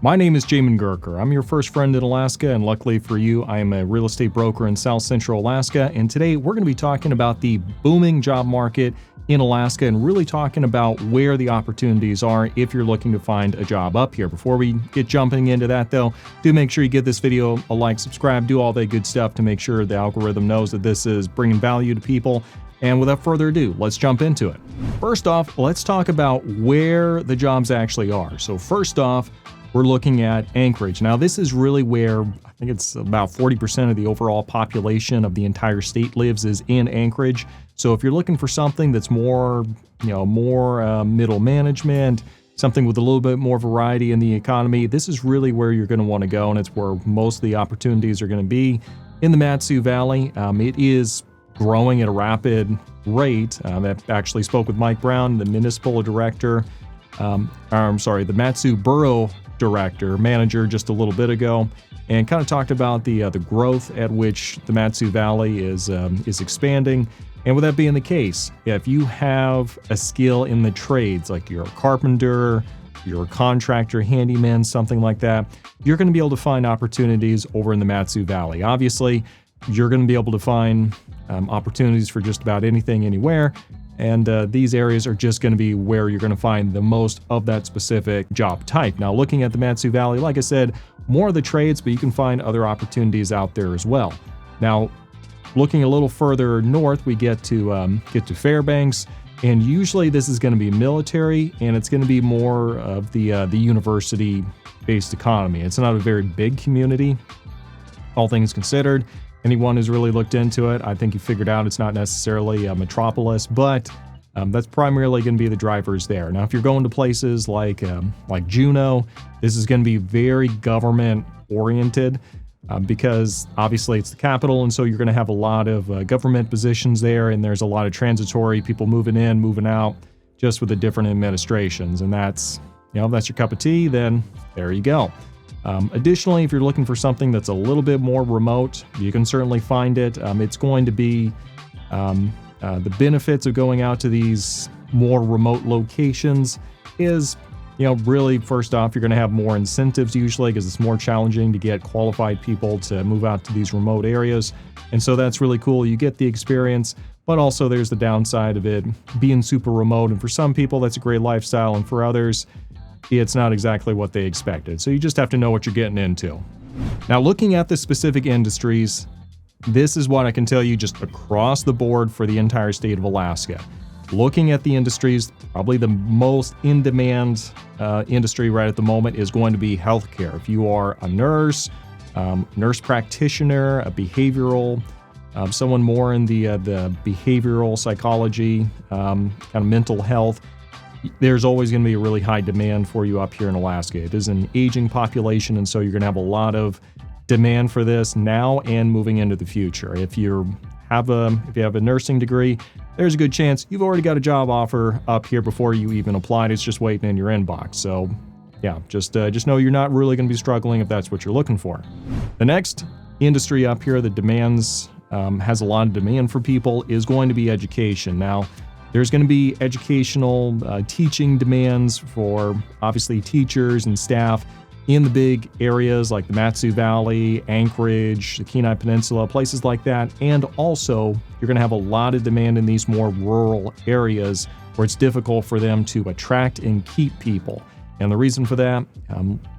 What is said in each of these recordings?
My name is Jamin Gurker. I'm your first friend in Alaska, and luckily for you, I am a real estate broker in South Central Alaska. And today we're going to be talking about the booming job market in Alaska and really talking about where the opportunities are if you're looking to find a job up here. Before we get jumping into that though, do make sure you give this video a like, subscribe, do all that good stuff to make sure the algorithm knows that this is bringing value to people. And without further ado, let's jump into it. First off, let's talk about where the jobs actually are. So first off, we're looking at Anchorage. Now, this is really where I think it's about 40% of the overall population of the entire state lives is in Anchorage. So if you're looking for something that's more, middle management, something with a little bit more variety in the economy, this is really where you're going to want to go, and it's where most of the opportunities are going to be in the Matsu Valley. It is growing at a rapid rate. I actually spoke with Mike Brown, the municipal director, the Matsu Borough manager just a little bit ago, and kind of talked about the growth at which the Matsu Valley is expanding. And with that being the case, if you have a skill in the trades, like you're a carpenter, you're a contractor, handyman, something like that, you're going to be able to find opportunities over in the Matsu Valley. Obviously, you're going to be able to find opportunities for just about anything, anywhere. And these areas are just going to be where you're going to find the most of that specific job type. Now, looking at the Matsu Valley, like I said, more of the trades, but you can find other opportunities out there as well. Now, looking a little further north, we get to Fairbanks, and usually this is going to be military, and it's going to be more of the university-based economy. It's not a very big community, all things considered. Anyone who's really looked into it, I think you figured out it's not necessarily a metropolis, but that's primarily going to be the drivers there. Now, if you're going to places like Juneau, this is going to be very government-oriented because obviously it's the capital, and so you're going to have a lot of government positions there, and there's a lot of transitory people moving in, moving out, just with the different administrations. And that's, if that's your cup of tea, then there you go. Additionally, if you're looking for something that's a little bit more remote, you can certainly find it. It's going to be the benefits of going out to these more remote locations is, really first off, you're going to have more incentives usually because it's more challenging to get qualified people to move out to these remote areas. And so that's really cool. You get the experience, but also there's the downside of it being super remote. And for some people, that's a great lifestyle. And for others, it's not exactly what they expected. So you just have to know what you're getting into. Now, looking at the specific industries, this is what I can tell you just across the board for the entire state of Alaska. Looking at the industries, probably the most in-demand industry right at the moment is going to be healthcare. If you are a nurse, nurse practitioner, a behavioral, someone more in the behavioral psychology, kind of mental health, there's always going to be a really high demand for you up here in Alaska. It is an aging population, and so you're going to have a lot of demand for this now and moving into the future. If you have a nursing degree, there's a good chance you've already got a job offer up here before you even applied. It's just waiting in your inbox. So yeah, just know you're not really going to be struggling if that's what you're looking for. The next industry up here that has a lot of demand for people is going to be education. Now, there's going to be educational teaching demands for obviously teachers and staff in the big areas like the Matsu Valley, Anchorage, the Kenai Peninsula, places like that. And also, you're going to have a lot of demand in these more rural areas where it's difficult for them to attract and keep people. And the reason for that,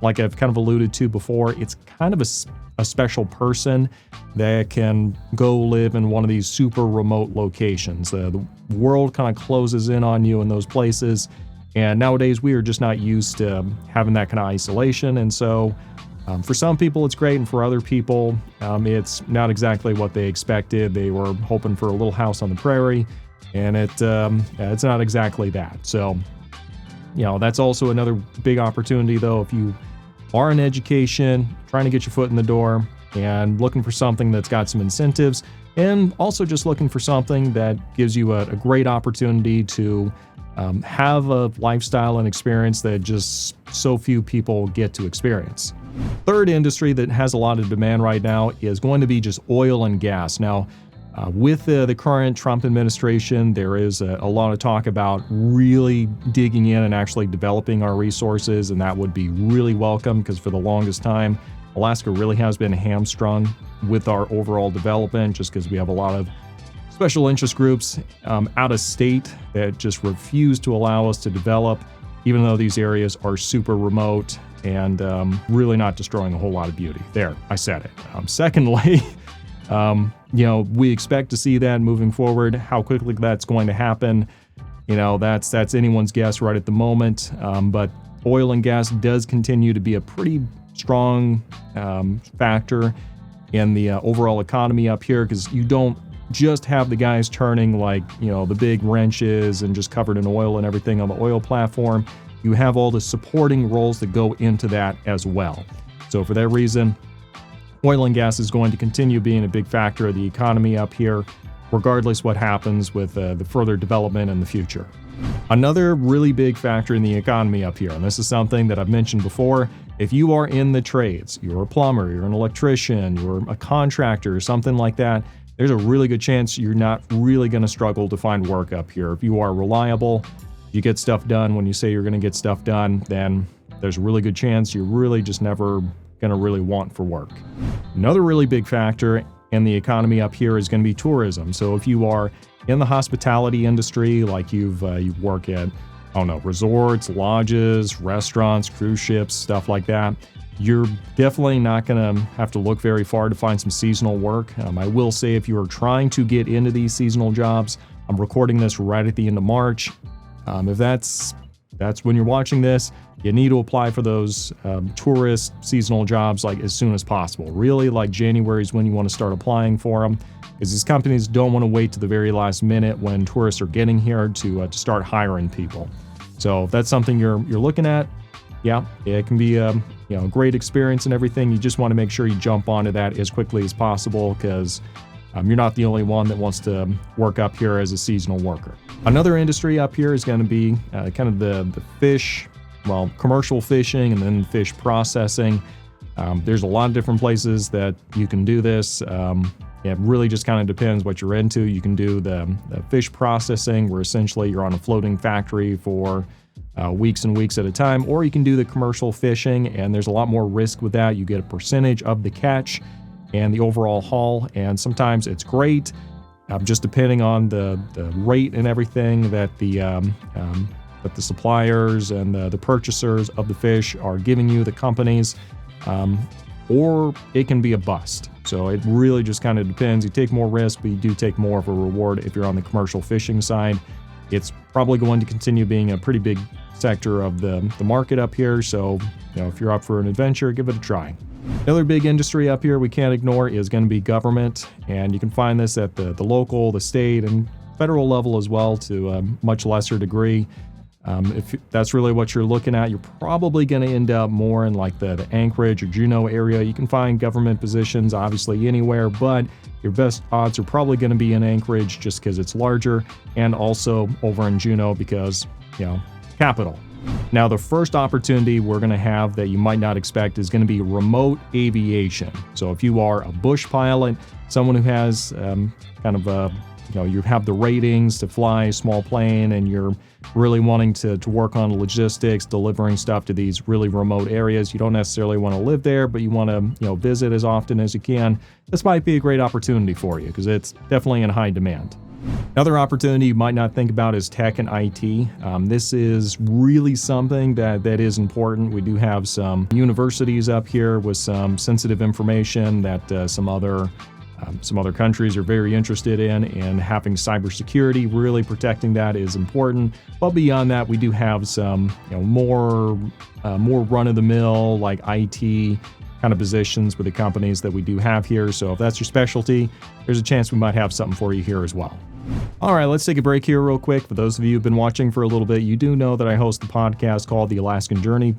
like I've kind of alluded to before, it's kind of a special person that can go live in one of these super remote locations. The world kind of closes in on you in those places. And nowadays, we are just not used to having that kind of isolation. And so for some people, it's great. And for other people, it's not exactly what they expected. They were hoping for a little house on the prairie, and it's not exactly that. So, that's also another big opportunity, though, if you are in education, trying to get your foot in the door and looking for something that's got some incentives, and also just looking for something that gives you a great opportunity to have a lifestyle and experience that just so few people get to experience. Third industry that has a lot of demand right now is going to be just oil and gas. Now, With the current Trump administration, there is a lot of talk about really digging in and actually developing our resources, and that would be really welcome because for the longest time, Alaska really has been hamstrung with our overall development just because we have a lot of special interest groups out of state that just refuse to allow us to develop, even though these areas are super remote and really not destroying a whole lot of beauty. There, I said it. Secondly, we expect to see that moving forward. How quickly that's going to happen, that's anyone's guess right at the moment. But oil and gas does continue to be a pretty strong factor in the overall economy up here because you don't just have the guys turning the big wrenches and just covered in oil and everything on the oil platform. You have all the supporting roles that go into that as well. So for that reason, oil and gas is going to continue being a big factor of the economy up here, regardless what happens with the further development in the future. Another really big factor in the economy up here, and this is something that I've mentioned before, if you are in the trades, you're a plumber, you're an electrician, you're a contractor, something like that, there's a really good chance you're not really going to struggle to find work up here. If you are reliable, you get stuff done when you say you're going to get stuff done, then there's a really good chance you're really just never going to really want for work. Another really big factor in the economy up here is going to be tourism. So if you are in the hospitality industry, like you work at, resorts, lodges, restaurants, cruise ships, stuff like that, you're definitely not going to have to look very far to find some seasonal work. I will say if you are trying to get into these seasonal jobs, I'm recording this right at the end of March. If that's when you're watching this, you need to apply for those tourist seasonal jobs as soon as possible. Really, January is when you want to start applying for them, because these companies don't want to wait to the very last minute when tourists are getting here to start hiring people. So if that's something you're looking at, yeah, it can be a great experience and everything. You just want to make sure you jump onto that as quickly as possible because you're not the only one that wants to work up here as a seasonal worker. Another industry up here is going to be kind of the fish, commercial fishing and then fish processing. There's a lot of different places that you can do this. It really just kind of depends what you're into. You can do the fish processing, where essentially you're on a floating factory for weeks and weeks at a time, or you can do the commercial fishing, and there's a lot more risk with that. You get a percentage of the catch and the overall haul, and sometimes it's great, just depending on the rate and everything that the suppliers and the purchasers of the fish are giving you, the companies, or it can be a bust. So it really just kind of depends. You take more risk, but you do take more of a reward if you're on the commercial fishing side. It's probably going to continue being a pretty big sector of the market up here. So, if you're up for an adventure, give it a try. Another big industry up here we can't ignore is going to be government. And you can find this at the local, the state, and federal level as well to a much lesser degree. If that's really what you're looking at, you're probably going to end up more in the Anchorage or Juneau area. You can find government positions obviously anywhere, but your best odds are probably going to be in Anchorage just because it's larger, and also over in Juneau because, capital. Now, the first opportunity we're going to have that you might not expect is going to be remote aviation. So if you are a bush pilot, someone who has you have the ratings to fly a small plane and you're really wanting to work on logistics, delivering stuff to these really remote areas. You don't necessarily want to live there, but you want to, visit as often as you can. This might be a great opportunity for you because it's definitely in high demand. Another opportunity you might not think about is tech and IT. This is really something that is important. We do have some universities up here with some sensitive information that some other countries are very interested in, and having cybersecurity, really protecting that is important. But beyond that, we do have some more run-of-the-mill IT kind of positions with the companies that we do have here. So if that's your specialty, there's a chance we might have something for you here as well. All right, let's take a break here real quick. For those of you who've been watching for a little bit, you do know that I host a podcast called The Alaskan Journey,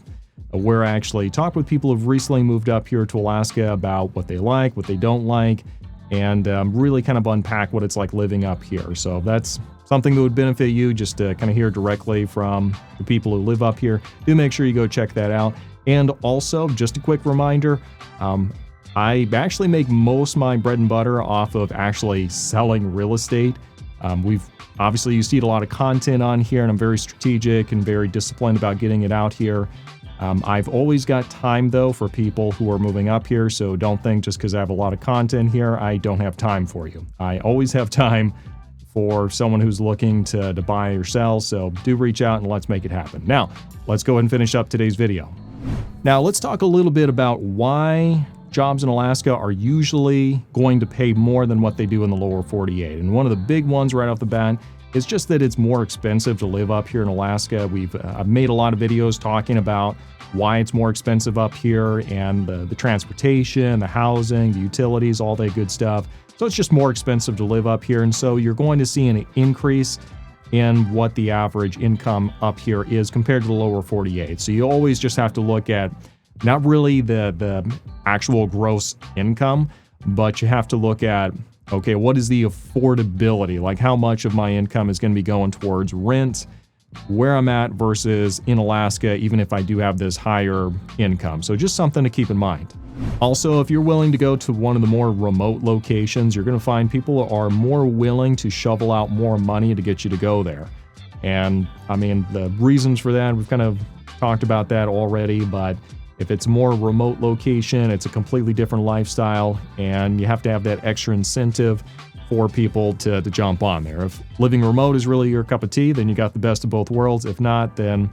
where I actually talk with people who've recently moved up here to Alaska about what they like, what they don't like, and really kind of unpack what it's like living up here. So if that's something that would benefit you, just to kind of hear directly from the people who live up here, do make sure you go check that out. And also, just a quick reminder, I actually make most of my bread and butter off of actually selling real estate. We've obviously, you see a lot of content on here, and I'm very strategic and very disciplined about getting it out here. I've always got time, though, for people who are moving up here, so don't think just because I have a lot of content here, I don't have time for you. I always have time for someone who's looking to buy or sell, so do reach out and let's make it happen. Now, let's go ahead and finish up today's video. Now, let's talk a little bit about why jobs in Alaska are usually going to pay more than what they do in the lower 48. And one of the big ones right off the bat is just that it's more expensive to live up here in Alaska. I've made a lot of videos talking about why it's more expensive up here, and the transportation, the housing, the utilities, all that good stuff. So it's just more expensive to live up here. And so you're going to see an increase in what the average income up here is compared to the lower 48. So you always just have to look at not really the actual gross income, but you have to look at, okay, what is the affordability? Like, how much of my income is going to be going towards rent, where I'm at versus in Alaska, even if I do have this higher income. So just something to keep in mind. Also, if you're willing to go to one of the more remote locations, you're going to find people are more willing to shovel out more money to get you to go there. And I mean, the reasons for that, we've kind of talked about that already, but if it's a more remote location, it's a completely different lifestyle, and you have to have that extra incentive for people to jump on there. If living remote is really your cup of tea, then you got the best of both worlds. If not, then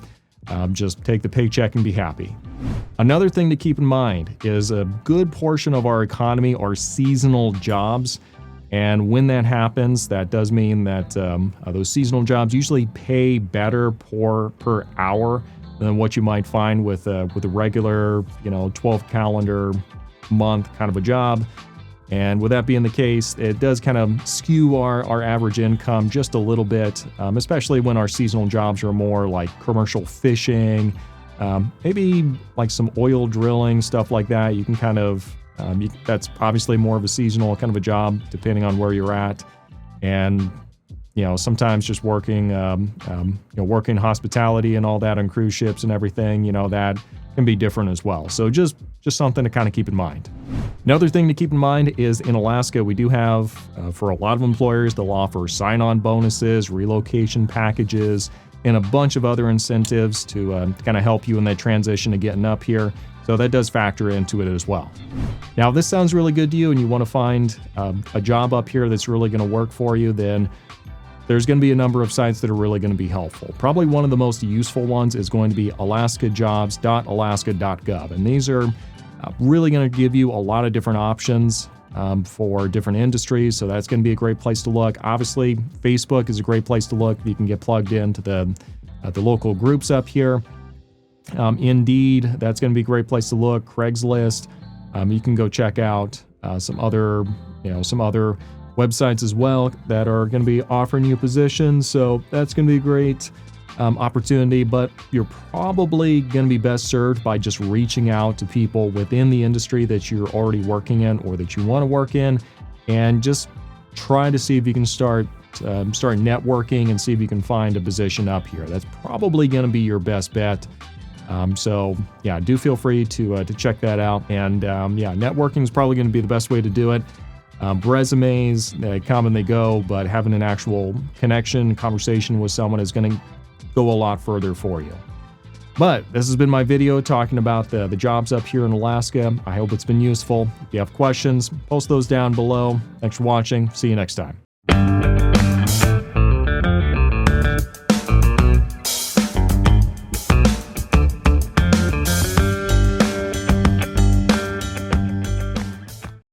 just take the paycheck and be happy. Another thing to keep in mind is a good portion of our economy are seasonal jobs. And when that happens, that does mean that those seasonal jobs usually pay better per hour than what you might find with a regular, 12 calendar month kind of a job. And with that being the case, it does kind of skew our average income just a little bit, especially when our seasonal jobs are more like commercial fishing, maybe like some oil drilling, stuff like that. You can kind of, that's obviously more of a seasonal kind of a job, depending on where you're at. And, sometimes just working, working hospitality and all that on cruise ships and everything, that can be different as well. So just something to kind of keep in mind. Another thing to keep in mind is in Alaska, we do have, for a lot of employers, they'll offer sign-on bonuses, relocation packages, and a bunch of other incentives to kind of help you in that transition to getting up here. So that does factor into it as well. Now, if this sounds really good to you and you want to find a job up here that's really going to work for you, then there's going to be a number of sites that are really going to be helpful. Probably one of the most useful ones is going to be alaskajobs.alaska.gov. And these are really going to give you a lot of different options for different industries. So that's going to be a great place to look. Obviously, Facebook is a great place to look. You can get plugged into the local groups up here. Indeed, that's going to be a great place to look. Craigslist. You can go check out some other websites as well that are going to be offering you positions. So that's going to be a great opportunity, but you're probably going to be best served by just reaching out to people within the industry that you're already working in or that you want to work in, and just try to see if you can start networking and see if you can find a position up here. That's probably going to be your best bet. So yeah, do feel free to check that out. And networking is probably going to be the best way to do it. Resumes, they come and they go, but having an actual conversation with someone is going to go a lot further for you. But this has been my video talking about the jobs up here in Alaska. I hope it's been useful. If you have questions, post those down below. Thanks for watching. See you next time.